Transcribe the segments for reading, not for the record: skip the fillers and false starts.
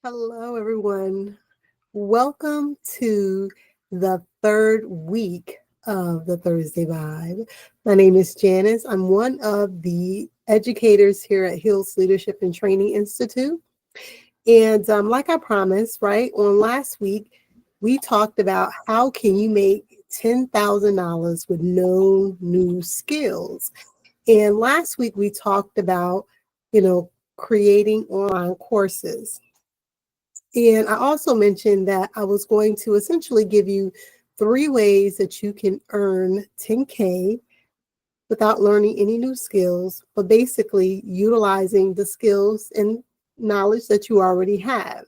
Hello, everyone. Welcome to the third week of the Thursday Vibe. My name is Janice. I'm one of the educators here at Hills Leadership and Training Institute. And like I promised, right, on last week, we talked about how can you make $10,000 with no new skills. And last week, we talked about, creating online courses. And I also mentioned that I was going to essentially give you 3 ways that you can earn 10K without learning any new skills, but basically utilizing the skills and knowledge that you already have.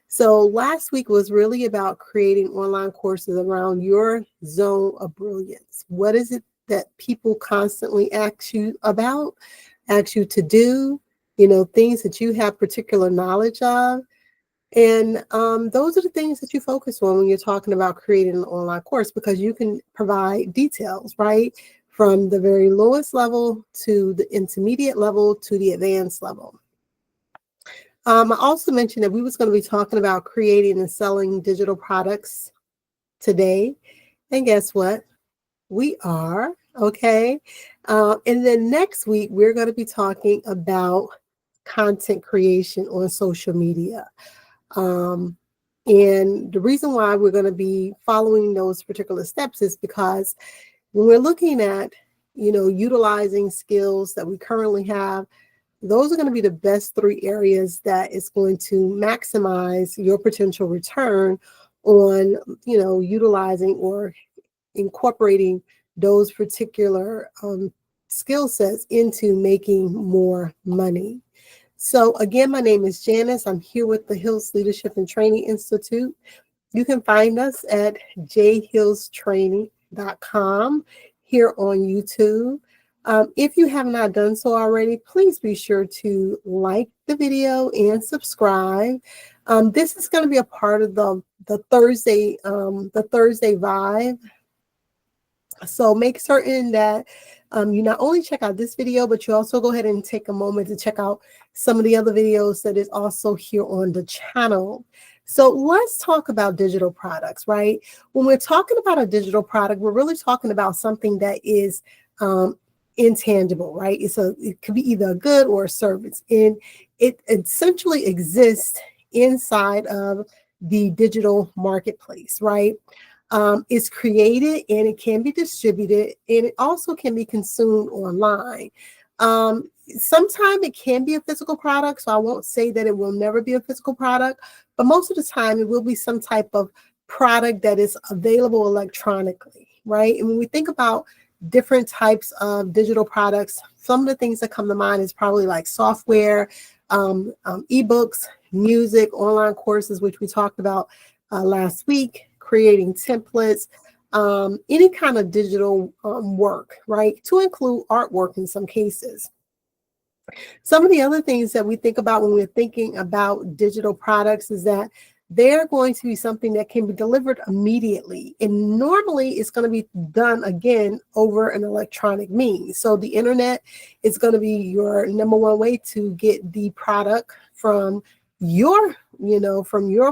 So last week was really about creating online courses around your zone of brilliance. What is it that people constantly ask you about, ask you to do, things that you have particular knowledge of? And those are the things that you focus on when you're talking about creating an online course, because you can provide details, right? From the very lowest level to the intermediate level to the advanced level. I also mentioned that we was going to be talking about creating and selling digital products today. And guess what? We are, okay? And then next week, we're going to be talking about content creation on social media. And the reason why we're going to be following those particular steps is because when we're looking at, utilizing skills that we currently have, those are going to be the best 3 areas that is going to maximize your potential return on, utilizing or incorporating those particular skill sets into making more money. So again, my name is Janice. I'm here with the Hills Leadership and Training Institute. You can find us at jhillstraining.com here on YouTube. If you have not done so already, please be sure to like the video and subscribe. This is going to be a part of the Thursday Vibe. So make certain that you not only check out this video, but you also go ahead and take a moment to check out some of the other videos that is also here on the channel. So let's talk about digital products, right? When we're talking about a digital product, we're really talking about something that is intangible, right? It could be either a good or a service, and it essentially exists inside of the digital marketplace, right? It's created and it can be distributed, and it also can be consumed online. Sometimes it can be a physical product, so I won't say that it will never be a physical product, but most of the time it will be some type of product that is available electronically, right? And when we think about different types of digital products, some of the things that come to mind is probably like software, ebooks, music, online courses, which we talked about last week, creating templates, any kind of digital work, right? To include artwork in some cases. Some of the other things that we think about when we're thinking about digital products is that they're going to be something that can be delivered immediately. And normally it's going to be done again over an electronic means. So the internet is going to be your number one way to get the product from your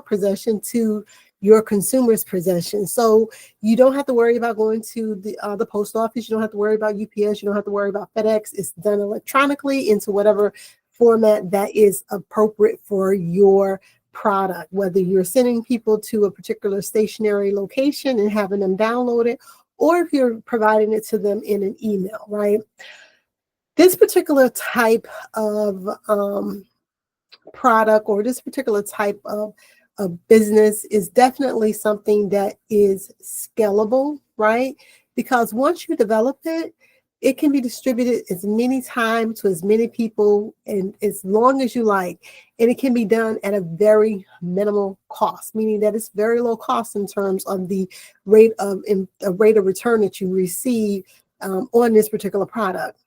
possession to your consumer's possession. So you don't have to worry about going to the post office. You don't have to worry about UPS. You don't have to worry about FedEx. It's done electronically into whatever format that is appropriate for your product, whether you're sending people to a particular stationary location and having them download it, or if you're providing it to them in an email, right? This particular type of product, or this particular type of business, is definitely something that is scalable, right? Because once you develop it, it can be distributed as many times to as many people and as long as you like. And it can be done at a very minimal cost, meaning that it's very low cost in terms of the rate of return that you receive on this particular product.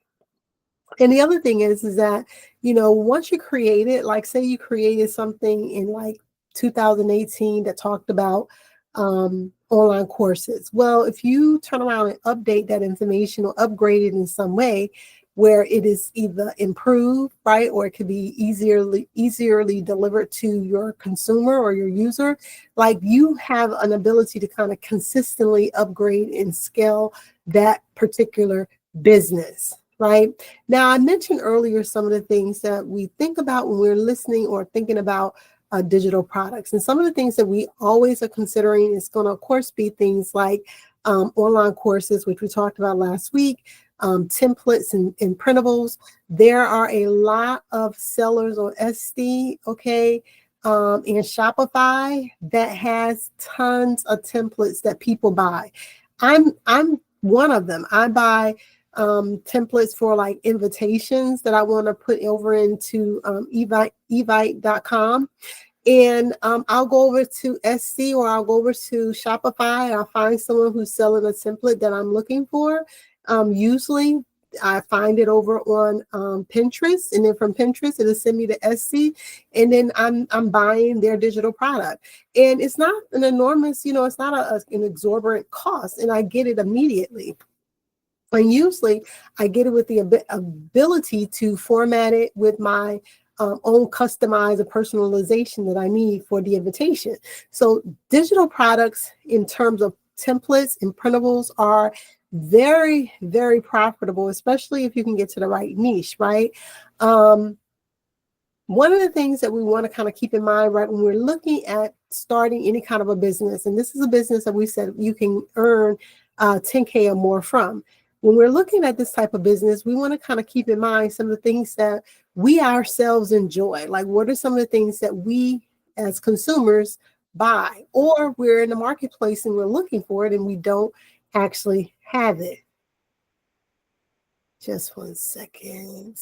And the other thing is that, once you create it, like say you created something in like 2018 that talked about online courses. Well, if you turn around and update that information or upgrade it in some way, where it is either improved, right, or it could be easierly delivered to your consumer or your user. Like, you have an ability to kind of consistently upgrade and scale that particular business, right? Now, I mentioned earlier some of the things that we think about when we're listening or thinking about digital products. And some of the things that we always are considering is going to, of course, be things like online courses, which we talked about last week, templates and printables. There are a lot of sellers on Etsy, okay, and Shopify that has tons of templates that people buy. I'm one of them. I buy templates for like invitations that I want to put over into evite.com. And I'll go over to Etsy or I'll go over to Shopify. I'll find someone who's selling a template that I'm looking for. Usually I find it over on Pinterest, and then from Pinterest it'll send me to Etsy, and then I'm buying their digital product. And it's not an enormous, it's not an exorbitant cost, and I get it immediately. And usually I get it with the ability to format it with my own customized personalization that I need for the invitation. So digital products in terms of templates and printables are very, very profitable, especially if you can get to the right niche, right? One of the things that we want to kind of keep in mind, right, when we're looking at starting any kind of a business, and this is a business that we said you can earn 10K or more from. When we're looking at this type of business, we want to kind of keep in mind some of the things that we ourselves enjoy. Like, what are some of the things that we as consumers buy, or we're in the marketplace and we're looking for it and we don't actually have it. Just 1 second.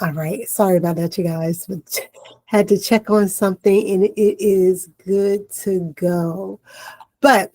All right. Sorry about that, you guys. But had to check on something and it is good to go. But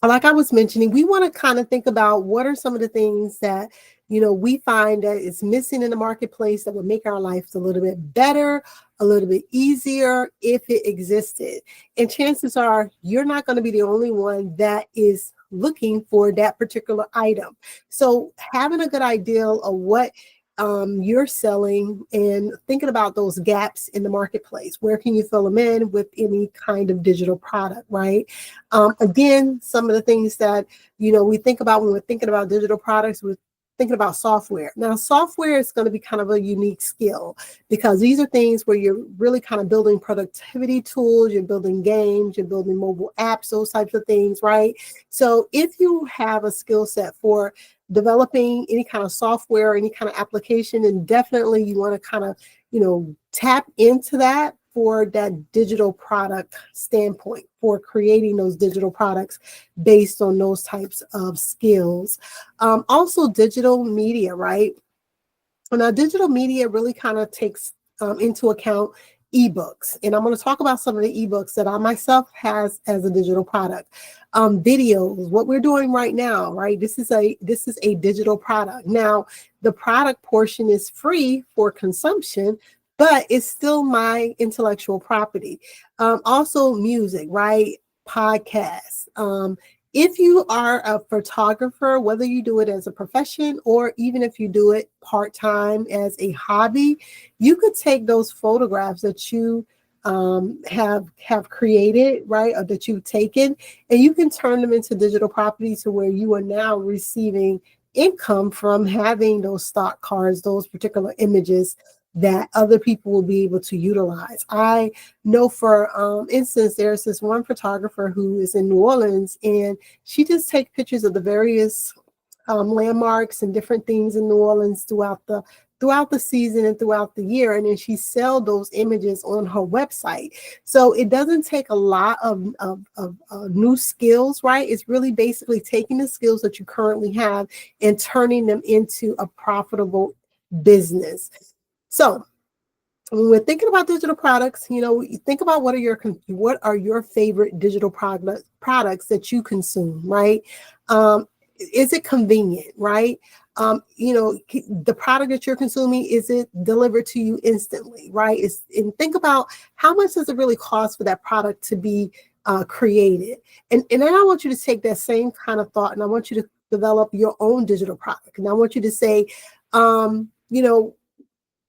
like I was mentioning, we want to kind of think about what are some of the things that, we find that is missing in the marketplace that would make our lives a little bit better, a little bit easier if it existed. And chances are you're not going to be the only one that is looking for that particular item. So having a good idea of what you're selling and thinking about those gaps in the marketplace. Where can you fill them in with any kind of digital product, right? Again, some of the things that, we think about when we're thinking about digital products, we're thinking about software. Now, software is going to be kind of a unique skill because these are things where you're really kind of building productivity tools, you're building games, you're building mobile apps, those types of things, right? So if you have a skill set for developing any kind of software or any kind of application, and definitely you want to kind of, tap into that for that digital product standpoint, for creating those digital products based on those types of skills. Also digital media, right? Now, digital media really kind of takes into account ebooks, and I'm going to talk about some of the ebooks that I myself has as a digital product. Videos, what we're doing right now, right? This is a digital product. Now, the product portion is free for consumption, but it's still my intellectual property. Also, music, right? Podcasts. If you are a photographer, whether you do it as a profession or even if you do it part-time as a hobby, you could take those photographs that you have created, right, or that you've taken, and you can turn them into digital property to where you are now receiving income from having those stock cards, those particular images that other people will be able to utilize. I know, for instance, there's this one photographer who is in New Orleans, and she just takes pictures of the various landmarks and different things in New Orleans throughout the season and throughout the year, and then she sells those images on her website. So it doesn't take a lot of new skills, right? It's really basically taking the skills that you currently have and turning them into a profitable business. So when we're thinking about digital products, you think about what are your favorite digital products that you consume, right? Is it convenient, right? The product that you're consuming, is it delivered to you instantly, right? And think about how much does it really cost for that product to be created. And then I want you to take that same kind of thought, and I want you to develop your own digital product. And I want you to say, you know,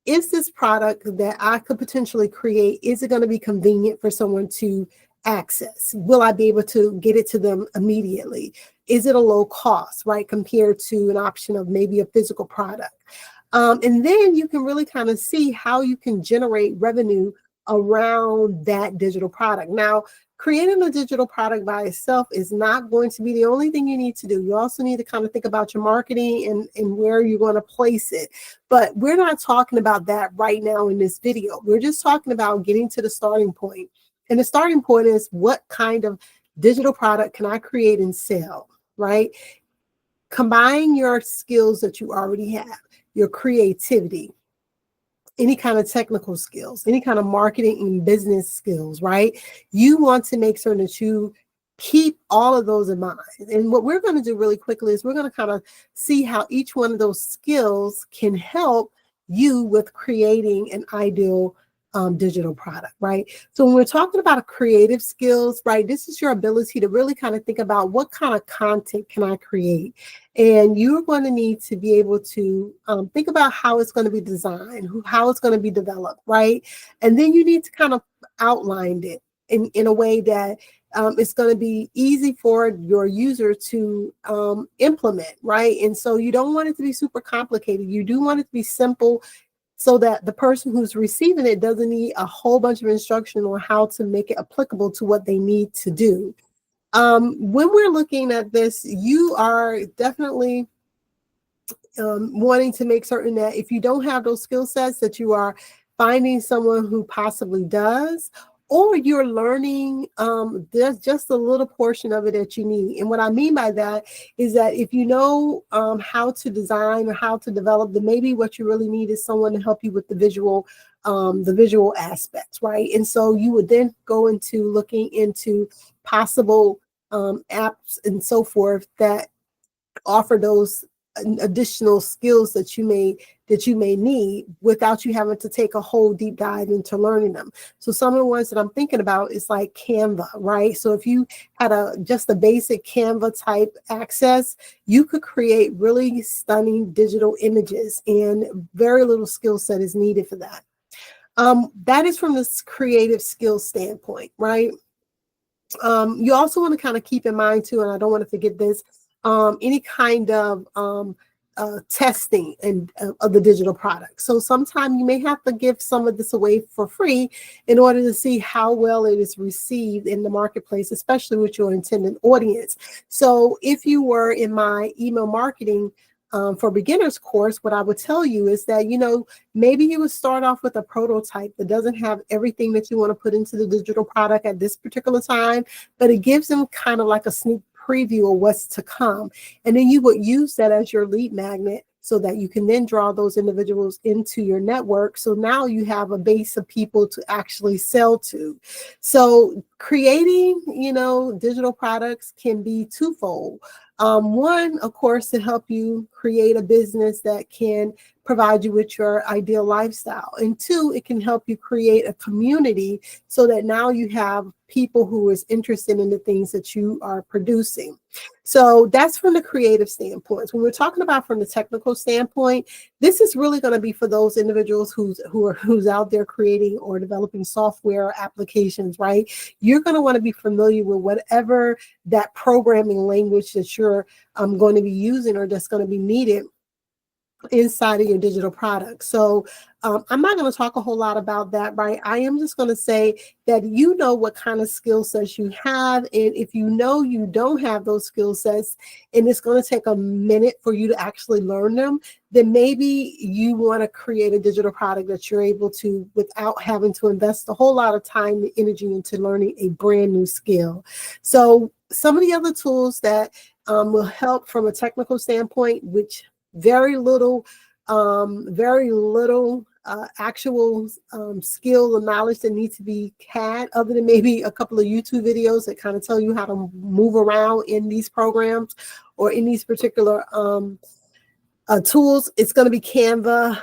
is this product that I could potentially create, is it going to be convenient for someone to access? Will I be able to get it to them immediately? Is it a low cost, right, compared to an option of maybe a physical product? And then you can really kind of see how you can generate revenue around that digital product. Now, creating a digital product by itself is not going to be the only thing you need to do. You also need to kind of think about your marketing and where you're going to place it. But we're not talking about that right now in this video. We're just talking about getting to the starting point. And the starting point is, what kind of digital product can I create and sell, right? Combine your skills that you already have, your creativity, any kind of technical skills, any kind of marketing and business skills, right? You want to make certain that you keep all of those in mind. And what we're going to do really quickly is we're going to kind of see how each one of those skills can help you with creating an ideal digital product, right? So when we're talking about creative skills, right, this is your ability to really kind of think about what kind of content can I create? And you're going to need to be able to think about how it's going to be designed, how it's going to be developed, right? And then you need to kind of outline it in a way that it's going to be easy for your user to implement, right? And so you don't want it to be super complicated. You do want it to be simple, so that the person who's receiving it doesn't need a whole bunch of instruction on how to make it applicable to what they need to do. When we're looking at this, you are definitely wanting to make certain that if you don't have those skill sets, that you are finding someone who possibly does, or you're learning there's just a little portion of it that you need. And what I mean by that is that if you know how to design or how to develop, then maybe what you really need is someone to help you with the visual aspects, right? And so you would then go into looking into possible apps and so forth that offer those additional skills that you may need without you having to take a whole deep dive into learning them. So some of the ones that I'm thinking about is like Canva, right? So if you had just a basic Canva type access, you could create really stunning digital images, and very little skill set is needed for that. That is from this creative skills standpoint, right? You also want to kind of keep in mind too, and I don't want to forget this, any kind of testing and of the digital product. So sometimes you may have to give some of this away for free in order to see how well it is received in the marketplace, especially with your intended audience. So if you were in my email marketing for beginners course, what I would tell you is that, maybe you would start off with a prototype that doesn't have everything that you want to put into the digital product at this particular time, but it gives them kind of like a sneak preview of what's to come. And then you would use that as your lead magnet so that you can then draw those individuals into your network. So now you have a base of people to actually sell to. So creating, digital products can be twofold. One, of course, to help you create a business that can provide you with your ideal lifestyle. And two, it can help you create a community so that now you have people who is interested in the things that you are producing. So that's from the creative standpoint. When we're talking about from the technical standpoint, this is really going to be for those individuals who's out there creating or developing software applications, right? You're going to want to be familiar with whatever that programming language that you're going to be using or that's going to be needed inside of your digital product. So I'm not going to talk a whole lot about that, right? I am just going to say that you know what kind of skill sets you have. And if you know you don't have those skill sets and it's going to take a minute for you to actually learn them, then maybe you want to create a digital product that you're able to without having to invest a whole lot of time and energy into learning a brand new skill. So some of the other tools that will help from a technical standpoint, which very little actual skill or knowledge that needs to be had, other than maybe a couple of YouTube videos that kind of tell you how to move around in these programs or in these particular Tools, it's going to be Canva.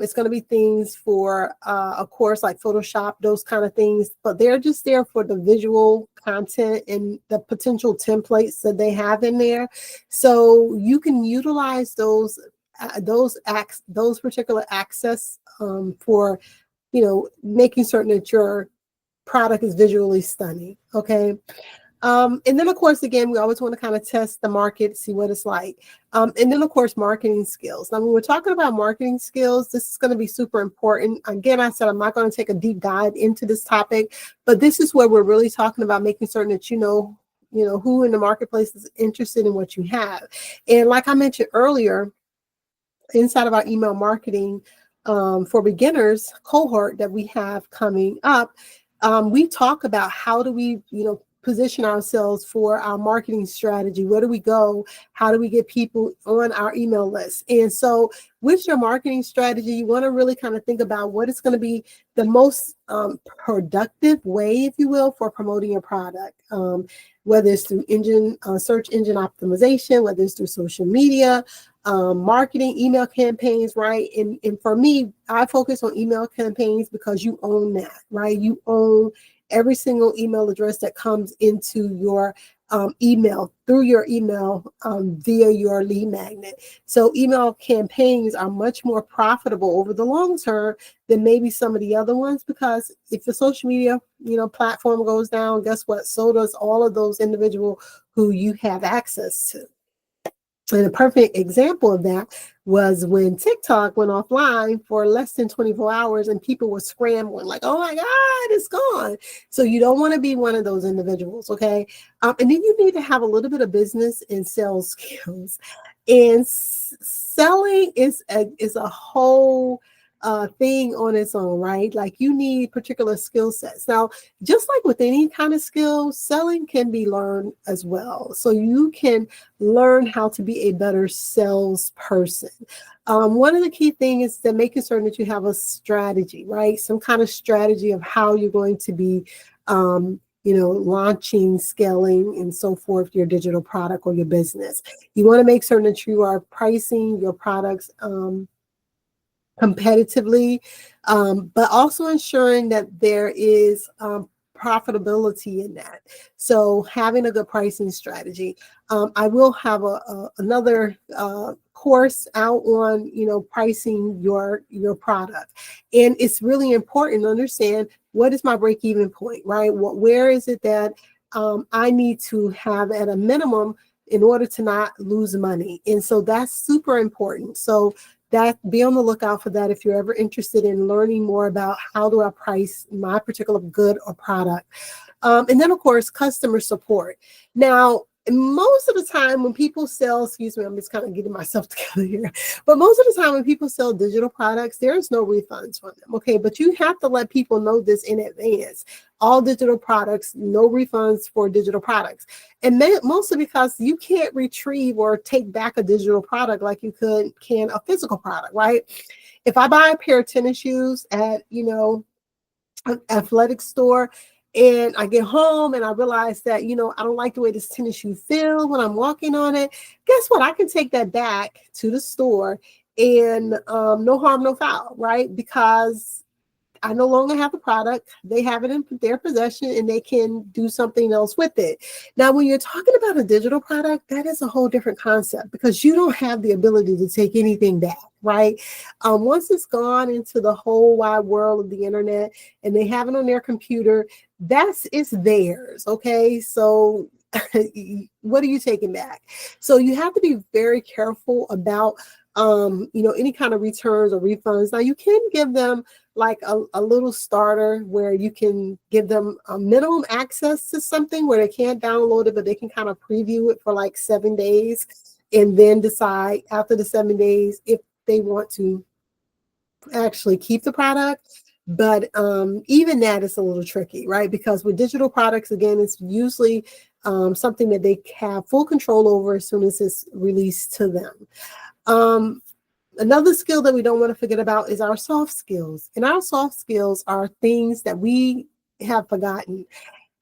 It's going to be things for, of course, like Photoshop, those kind of things. But they're just there for the visual content and the potential templates that they have in there. So you can utilize those particular access for, making certain that your product is visually stunning. Okay. And then, of course, again, we always want to kind of test the market, see what it's like. And then, of course, marketing skills. Now, when we're talking about marketing skills, this is going to be super important. Again, I said I'm not going to take a deep dive into this topic, but this is where we're really talking about making certain that who in the marketplace is interested in what you have. And like I mentioned earlier, inside of our email marketing for beginners cohort that we have coming up, we talk about how do we, position ourselves for our marketing strategy. Where do we go? How do we get people on our email list? And so with your marketing strategy, you want to really kind of think about what is going to be the most productive way, if you will, for promoting your product. Whether it's through search engine optimization, whether it's through social media, marketing, email campaigns, right? And for me, I focus on email campaigns because you own that, right? You own every single email address that comes into your email through your email via your lead magnet. So email campaigns are much more profitable over the long term than maybe some of the other ones, because if the social media, platform goes down, guess what? So does all of those individuals who you have access to. And a perfect example of that was when TikTok went offline for less than 24 hours and people were scrambling like, oh my God, it's gone. So you don't want to be one of those individuals, okay? And then you need to have a little bit of business and sales skills. And selling is a whole thing on its own, right? Like you need particular skill sets. Now, just like with any kind of skill, selling can be learned as well. So you can learn how to be a better salesperson. One of the key things is that making certain that you have a strategy, right? Some kind of strategy of how you're going to be launching, scaling, and so forth, your digital product or your business. You want to make certain that you are pricing your products competitively, but also ensuring that there is profitability in that. So having a good pricing strategy. I will have another course out on pricing your product, and it's really important to understand what is my break-even point, right? Where is it that I need to have at a minimum in order to not lose money? And so that's super important. So be on the lookout for that if you're ever interested in learning more about how do I price my particular good or product. And then, of course, customer support. Now, most of the time when people sell, excuse me, I'm just kind of getting myself together here. But most of the time when people sell digital products, there's no refunds on them. Okay, but you have to let people know this in advance. All digital products, no refunds for digital products. And mostly because you can't retrieve or take back a digital product like you can a physical product, right? If I buy a pair of tennis shoes at, an athletic store, and I get home and I realize that, I don't like the way this tennis shoe feels when I'm walking on it. Guess what? I can take that back to the store and no harm, no foul, right? Because I no longer have the product. They have it in their possession and they can do something else with it. Now, when you're talking about a digital product, that is a whole different concept because you don't have the ability to take anything back, right? Once it's gone into the whole wide world of the internet and they have it on their computer, it's theirs, okay? So what are you taking back? So you have to be very careful about any kind of returns or refunds. Now you can give them like a little starter where you can give them a minimum access to something where they can't download it, but they can kind of preview it for like 7 days and then decide after the 7 days if they want to actually keep the product. But even that is a little tricky, right? Because with digital products, again, it's usually something that they have full control over as soon as it's released to them. Another skill that we don't want to forget about is our soft skills. And our soft skills are things that we have forgotten.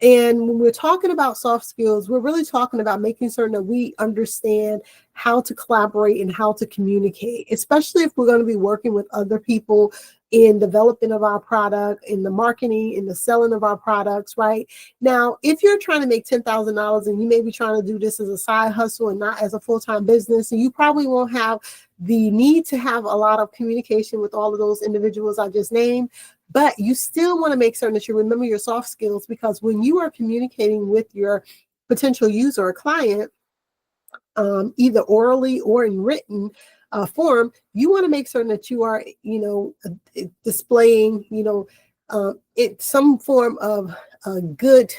And when we're talking about soft skills, we're really talking about making certain that we understand how to collaborate and how to communicate, especially if we're going to be working with other people in development of our product, in the marketing, in the selling of our products, right? Now, if you're trying to make $10,000 and you may be trying to do this as a side hustle and not as a full-time business, and you probably won't have the need to have a lot of communication with all of those individuals I just named. But you still want to make certain that you remember your soft skills, because when you are communicating with your potential user or client, either orally or in written form, you want to make certain that you are, displaying, some form of good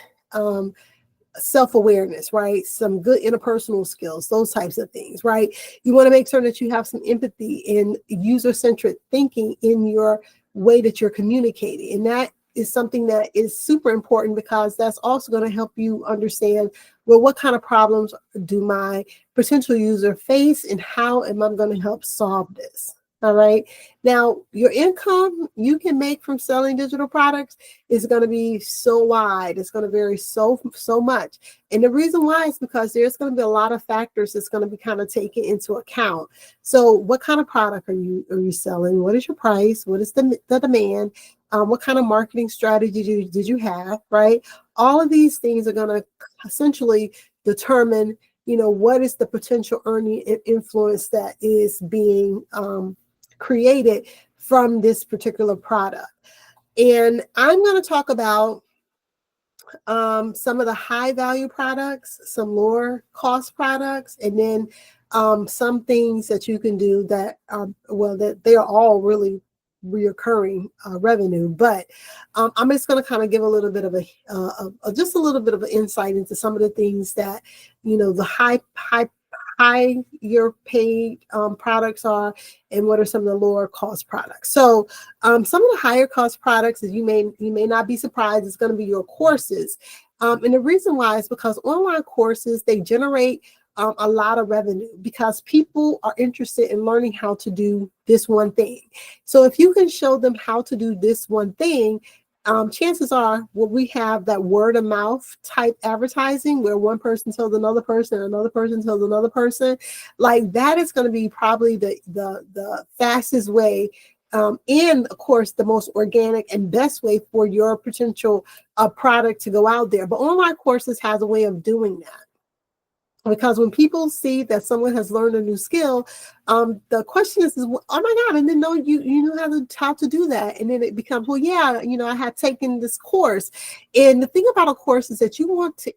self-awareness, right? Some good interpersonal skills, those types of things, right? You want to make sure that you have some empathy and user-centric thinking in your way that you're communicating. And that is something that is super important, because that's also going to help you understand, well, what kind of problems do my potential user face and how am I going to help solve this? All right. Now, your income you can make from selling digital products is going to be so wide. It's going to vary so much. And the reason why is because there's going to be a lot of factors that's going to be kind of taken into account. So what kind of product are you selling? What is your price? What is the demand? What kind of marketing strategy did you have, right? All of these things are going to essentially determine, what is the potential earning and influence that is being created from this particular product. And I'm going to talk about some of the high value products, some lower cost products, and then some things that you can do that that they are all really reoccurring revenue. But I'm just going to kind of give a little bit of just a little bit of an insight into some of the things that, the higher paid products are, and what are some of the lower cost products. So some of the higher cost products, as you may not be surprised, is going to be your courses. And the reason why is because online courses, they generate a lot of revenue, because people are interested in learning how to do this one thing. So if you can show them how to do this one thing, chances are, we have that word of mouth type advertising where one person tells another person, another person tells another person, like that is going to be probably the fastest way, and of course the most organic and best way for your potential product to go out there. But online courses has a way of doing that. Because when people see that someone has learned a new skill, the question is, oh my God, and then no, you know how to do that. And then it becomes, well, yeah, I had taken this course. And the thing about a course is that you want to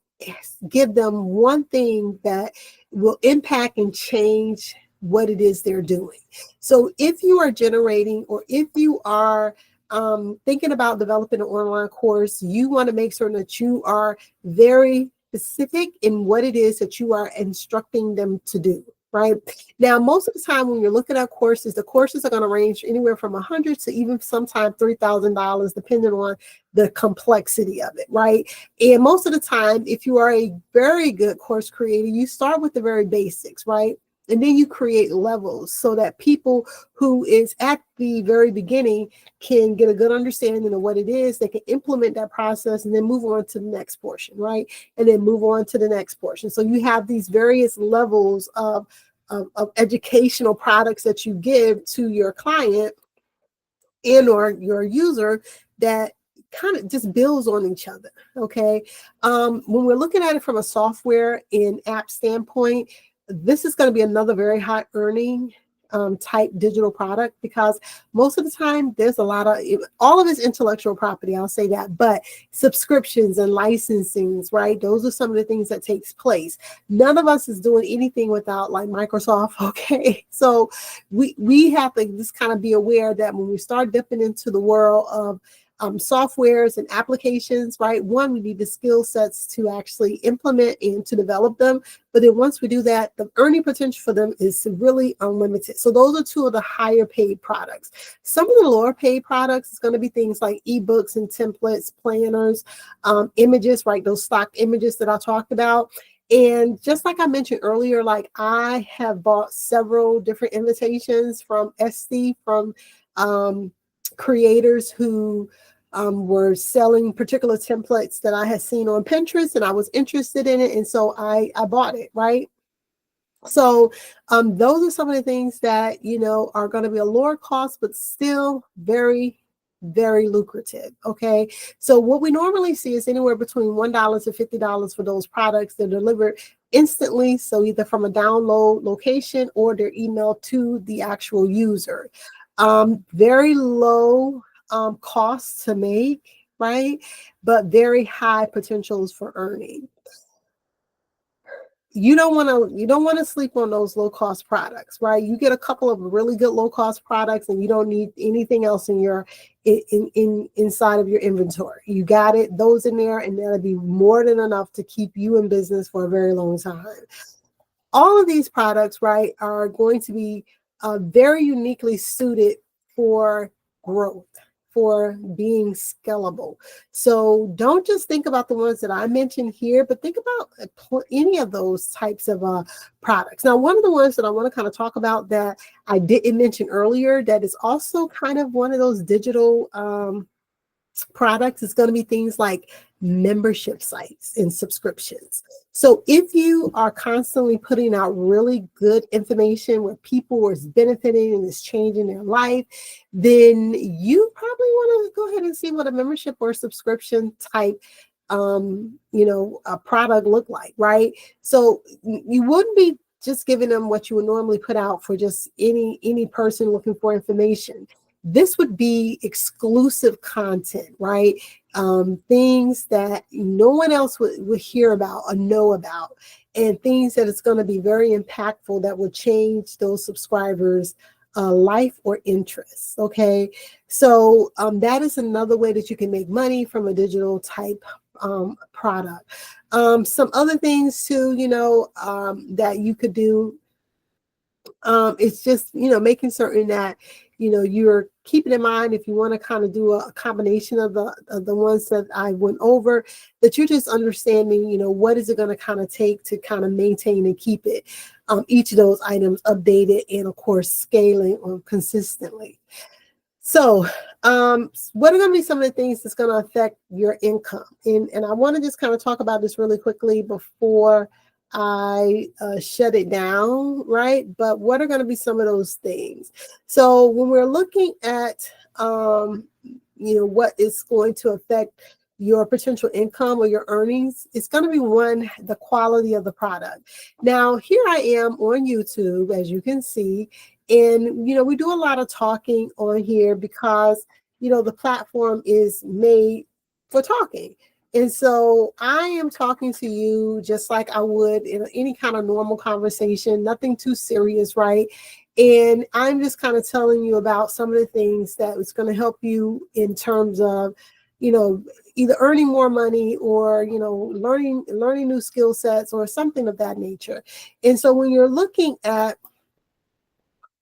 give them one thing that will impact and change what it is they're doing. So if you are generating, or if you are thinking about developing an online course, you want to make sure that you are very specific in what it is that you are instructing them to do. Right now, most of the time when you're looking at courses, the courses are going to range anywhere from $100 to even sometimes $3,000, depending on the complexity of it. Right. And most of the time, if you are a very good course creator, you start with the very basics. Right. And then you create levels so that people who is at the very beginning can get a good understanding of what it is. They can implement that process and then move on to the next portion, right? And then move on to the next portion. So you have these various levels of educational products that you give to your client and or your user that kind of just builds on each other. Okay. When we're looking at it from a software and app standpoint, this is going to be another very high earning type digital product, because most of the time there's a lot of, all of it's intellectual property, I'll say that, but subscriptions and licensings, right? Those are some of the things that takes place. None of us is doing anything without like Microsoft. Okay. So we have to just kind of be aware that when we start dipping into the world of softwares and applications, right? One, we need the skill sets to actually implement and to develop them. But then once we do that, the earning potential for them is really unlimited. So those are two of the higher paid products. Some of the lower paid products is going to be things like ebooks and templates, planners, images, right? Those stock images that I talked about. And just like I mentioned earlier, like I have bought several different invitations from Etsy, from creators who were selling particular templates that I had seen on Pinterest, and I was interested in it, and so I bought it, right? So those are some of the things that, are going to be a lower cost, but still very, very lucrative. Okay. So what we normally see is anywhere between $1 to $50 for those products. They're delivered instantly. So either from a download location or they're emailed to the actual user. Very low costs to make, right? But very high potentials for earning. You don't want to sleep on those low cost products, right? You get a couple of really good low cost products and you don't need anything else in your inside of your inventory. You got those in there, and that'll be more than enough to keep you in business for a very long time. All of these products, right, are going to be very uniquely suited for growth, for being scalable. So don't just think about the ones that I mentioned here, but think about any of those types of products. Now, one of the ones that I want to kind of talk about that I didn't mention earlier, that is also kind of one of those digital products, is going to be things like membership sites and subscriptions. So if you are constantly putting out really good information where people is benefiting and is changing their life, then you probably want to go ahead and see what a membership or subscription type a product look like, right? So you wouldn't be just giving them what you would normally put out for just any person looking for information. This would be exclusive content, right? Things that no one else would hear about or know about, and things that it's going to be very impactful that will change those subscribers' life or interests. Okay, so that is another way that you can make money from a digital type product. Some other things too, that you could do. It's just, making certain that, you're keeping in mind, if you want to kind of do a combination of the ones that I went over, that you're just understanding, what is it going to kind of take to kind of maintain and keep it, each of those items updated, and of course, scaling consistently. So what are going to be some of the things that's going to affect your income? And I want to just kind of talk about this really quickly before I shut it down, right? But what are going to be some of those things? So when we're looking at, what is going to affect your potential income or your earnings, it's going to be one, the quality of the product. Now, here I am on YouTube, as you can see, and, we do a lot of talking on here because, the platform is made for talking. And so I am talking to you just like I would in any kind of normal conversation, nothing too serious, right? And I'm just kind of telling you about some of the things that is going to help you in terms of, either earning more money or, learning new skill sets or something of that nature. And so when you're looking at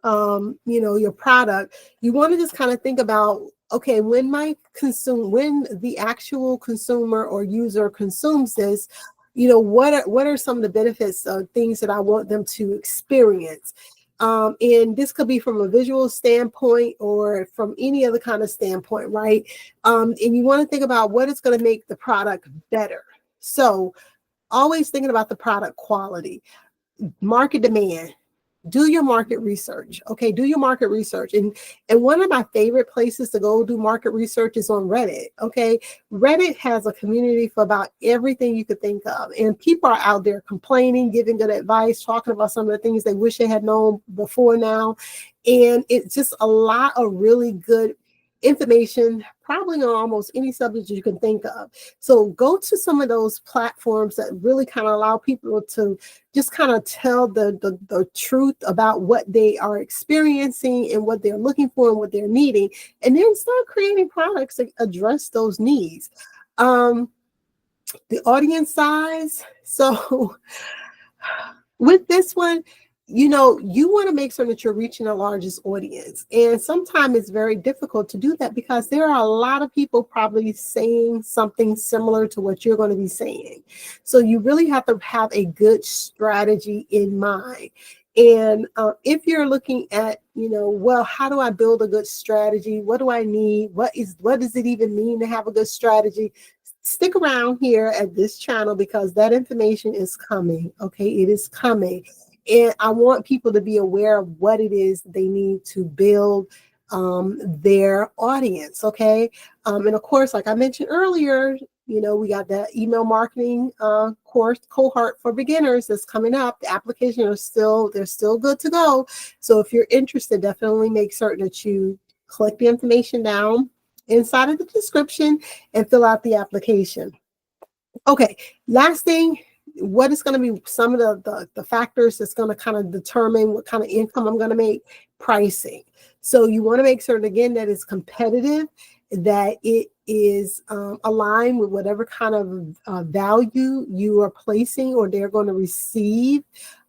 your product, you want to just kind of think about, okay, when the actual consumer or user consumes this, what are some of the benefits of things that I want them to experience? And this could be from a visual standpoint or from any other kind of standpoint, right? And you want to think about what is going to make the product better. So always thinking about the product quality, market demand. Do your market research. Okay, do your market research. And one of my favorite places to go do market research is on Reddit. Okay, Reddit has a community for about everything you could think of. And people are out there complaining, giving good advice, talking about some of the things they wish they had known before now. And it's just a lot of really good information, probably on almost any subject you can think of. So go to some of those platforms that really kind of allow people to just kind of tell the truth about what they are experiencing and what they're looking for and what they're needing, and then start creating products that address those needs. The audience size. So with this one, you want to make sure that you're reaching the largest audience. And sometimes it's very difficult to do that because there are a lot of people probably saying something similar to what you're going to be saying. So you really have to have a good strategy in mind. And if you're looking at well, how do I build a good strategy? What do I need? What does it even mean to have a good strategy? Stick around here at this channel because that information is coming. Okay, it is coming. And I want people to be aware of what it is they need to build their audience. Okay. And of course, like I mentioned earlier, we got the email marketing course cohort for beginners that's coming up. The applications they're still good to go. So if you're interested, definitely make certain that you click the information down inside of the description and fill out the application. Okay, last thing, what is going to be some of the factors that's going to kind of determine what kind of income I'm going to make? Pricing. So you want to make certain, again, that it's competitive, that it is aligned with whatever kind of value you are placing or they're going to receive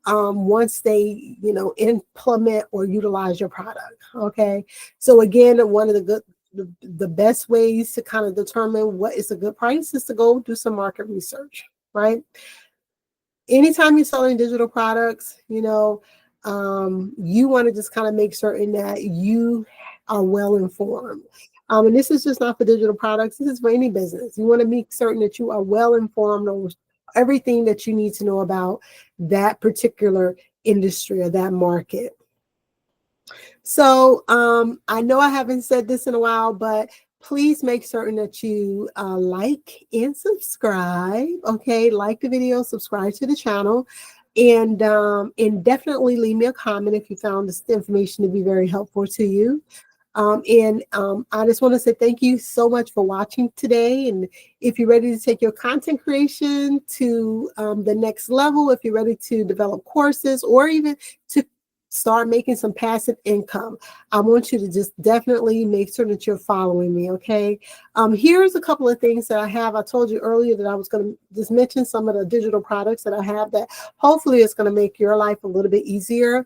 once they, implement or utilize your product. Okay. So again, one of the best ways to kind of determine what is a good price is to go do some market research, right? Anytime you're selling digital products, you want to just kind of make certain that you are well informed. And this is just not for digital products. This is for any business. You want to make certain that you are well informed on everything that you need to know about that particular industry or that market. So I know I haven't said this in a while, but please make certain that you like and subscribe. Okay, like the video, subscribe to the channel, and definitely leave me a comment if you found this information to be very helpful to you. I just want to say thank you so much for watching today. And if you're ready to take your content creation to the next level, if you're ready to develop courses or even to start making some passive income, I want you to just definitely make sure that you're following me. Okay. Here's a couple of things that I have. I told you earlier that I was going to just mention some of the digital products that I have that hopefully is going to make your life a little bit easier.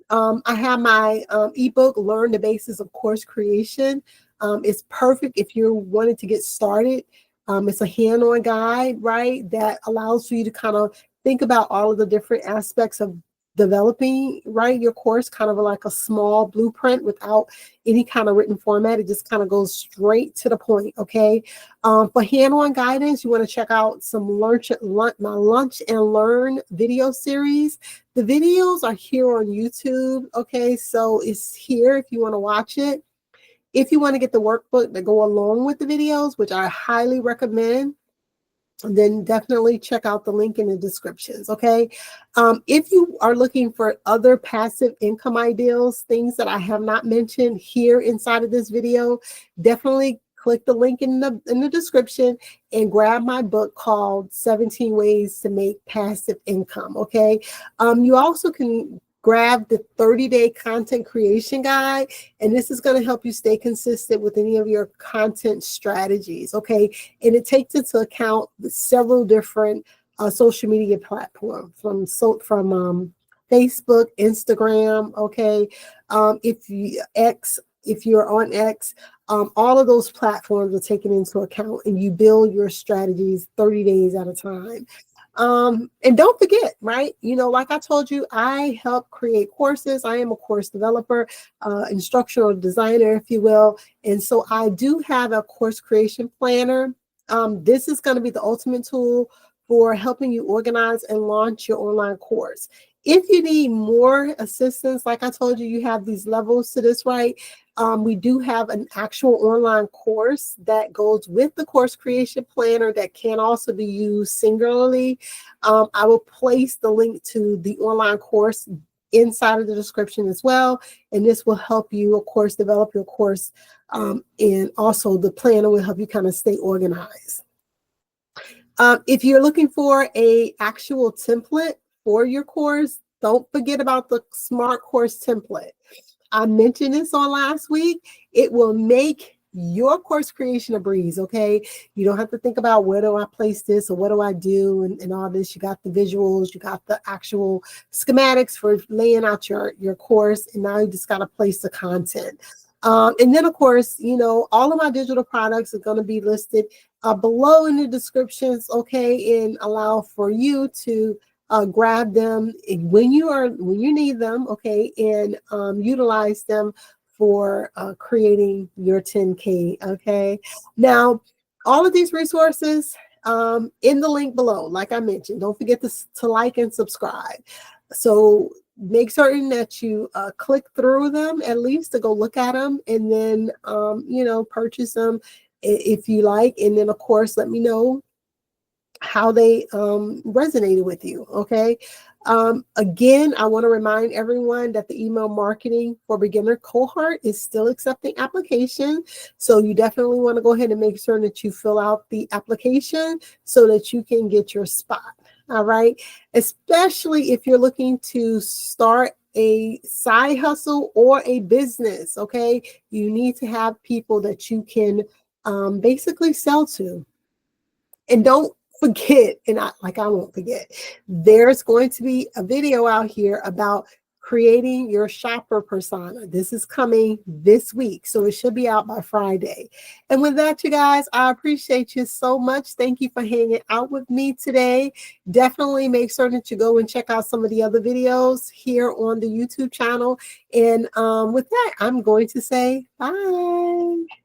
I have my ebook, Learn the Basis of Course Creation. It's perfect if you're wanting to get started. It's a hand-on guide, right, that allows for you to kind of think about all of the different aspects of developing, right, your course, kind of like a small blueprint without any kind of written format. It just kind of goes straight to the point, okay? For hand-on guidance, you want to check out some my Lunch and Learn video series. The videos are here on YouTube, okay? So it's here if you want to watch it. If you want to get the workbook that go along with the videos, which I highly recommend, then definitely check out the link in the descriptions, okay? If you are looking for other passive income ideas, things that I have not mentioned here inside of this video, definitely click the link in the description and grab my book called 17 Ways to Make Passive Income, okay? You also can grab the 30-day content creation guide, and this is going to help you stay consistent with any of your content strategies, okay? And it takes into account several different social media platforms from Facebook, Instagram, okay? If you're on X, all of those platforms are taken into account, and you build your strategies 30 days at a time. And don't forget, right? Like I told you, I help create courses. I am a course developer, instructional designer, if you will. And so I do have a course creation planner. This is going to be the ultimate tool for helping you organize and launch your online course. If you need more assistance, like I told you, you have these levels to this, right? We do have an actual online course that goes with the course creation planner that can also be used singularly. I will place the link to the online course inside of the description as well. And this will help you, of course, develop your course. And also the planner will help you kind of stay organized. If you're looking for an actual template for your course, don't forget about the Smart Course template. I mentioned this on last week. It will make your course creation a breeze, okay? You don't have to think about where do I place this or what do I do and all this. You got the visuals, you got the actual schematics for laying out your course, and now you just got to place the content. And then, of course, all of my digital products are going to be listed below in the descriptions, okay, and allow for you to grab them when you need them, okay, and utilize them for creating your 10K, okay? Now, all of these resources in the link below, like I mentioned, don't forget to like and subscribe. So make certain that you click through them at least to go look at them, and then, purchase them if you like. And then, of course, let me know how they resonated with you, okay? Again, I want to remind everyone that the email marketing for beginner cohort is still accepting application. So you definitely want to go ahead and make sure that you fill out the application so that you can get your spot, all right? Especially if you're looking to start a side hustle or a business, okay? You need to have people that you can basically sell to. And don't forget, and I won't forget, there's going to be a video out here about creating your shopper persona. This is coming this week, so it should be out by Friday. And with that, you guys, I appreciate you so much. Thank you for hanging out with me today. Definitely make sure that you go and check out some of the other videos here on the YouTube channel. And with that, I'm going to say bye.